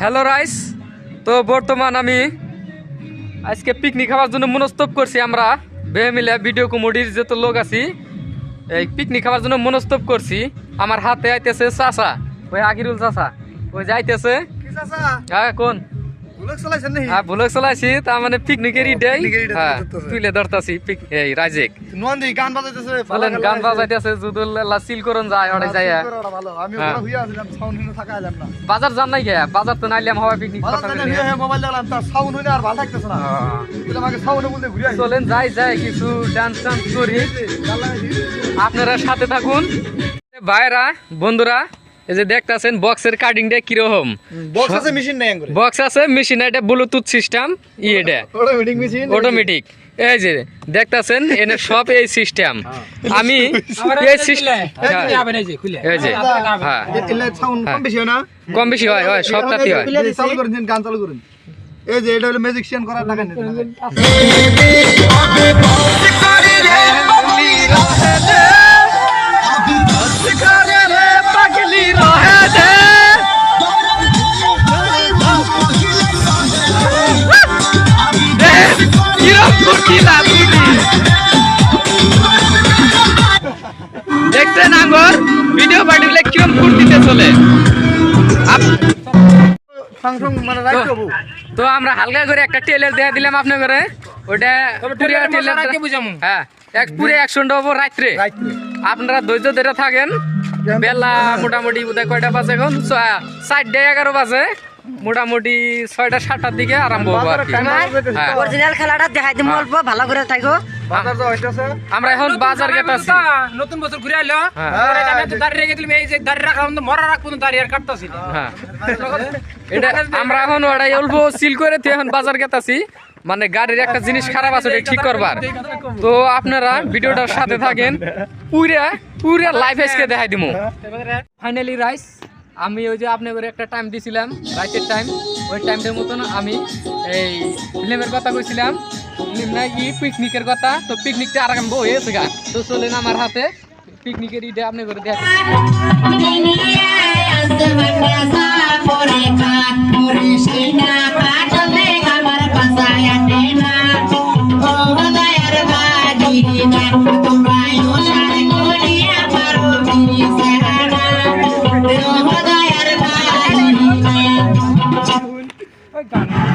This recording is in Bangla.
হ্যালো রাইস, তো বর্তমান আমি আজকে পিকনিক খাওয়ার জন্য মনস্তব করছি। আমরা বেহে মিলে ভিডিও কমেডির যত লোক আছি এই পিকনিক খাওয়ার জন্য মনস্তব করছি। আমার হাতে আইতেছে চাচা, ওই আগিরুল চাচা, ওই যাইতেছে। হ্যাঁ কোন ভুলক চলাইছি, তার মানে পিকনিকের ইডাই তুলে ধরতাছি এই রাজেক গান বাজাইতেছে। যদুল্লাহ সিল করন যায় ওটাই যায়। বাজার যান নাই গে, বাজার তো নাইলাম হওয়া পিকনিক চলেন যাই যাই কিছু ডান্স টান্স করি, আপনারা সাথে থাকুন। ভাইরা বন্ধুরা, এই যে দেখতেছেন বক্সের কাটিংটা কিরকম। বক্স আছে মেশিন নাই, বক্স আছে মেশিন, এটা ব্লুটুথ সিস্টেম, এটা অটোমেটিক মেশিন, অটোমেটিক। এই যে দেখতেছেন এনে সব এই সিস্টেম। আমি এই সিস্টেম এই যে হ্যাঁ সাউন্ড কম বেশি হয় না, কম বেশি হয়, হয় সবটাতে হয়। চালু করেন, গান চালু করেন। এই যে এটা হলো ম্যাজিশিয়ান করার টাকা নেই। দেখছেন আঙ্গর ভিডিও পার্টিগুলো কিরম ফুর্তিতে চলে। তো আমরা হালকা করে একটা টেলার দেয়া দিলাম আপনার ঘরে, ওটা হ্যাঁ এক পুরো অ্যাকশনটা হবো রাত্রে। আপনারা ধৈর্য ধরে থাকেন। বেলা মোটামুটি বোধহয় কয়টা বাজে, এখন 4:11 বাজে, মোটামুটি 6টা-7টার দিকে আরম্ভ হবো আর কি। অরিজিনাল খেলাটা দেখাই দিমু, অল্প ভালো করে থাকো। আমরা এখন বাজার গেট আছি। নতুন বছর ঘুরে আইলো, আমি তো দাঁড়িয়ে রেখে দিলাম। এই যে দাঁড়িয়ে রাখা মরা রাখবো না, দাঁড়িয়ে আর কাটতাছি। হ্যাঁ এটা আমরা এখন ওটাই অল্প সিল করে এখন বাজার গেট আছি। মানে গাড়ির একটা জিনিস খারাপ আছে, ওটা ঠিক করবার। তো আপনারা ভিডিওটার সাথে থাকেন, পুরা লাইভ এসকে দেখাই দিমু। ফাইনালি রাইস, আমি ওই যে আপনাদের একটা টাইম দিছিলাম, রাইটের টাইম, ওই টাইমটার মতন আমি এই ফিল্মের কথা কইছিলাম, ফিল্ম নাকি পিকনিকের কথা। তো পিকনিকটা আরম্ভ হয়েছে গা। তো চলেন আমার হাতে পিকনিকের ইডে আপনি করে দেখা। গান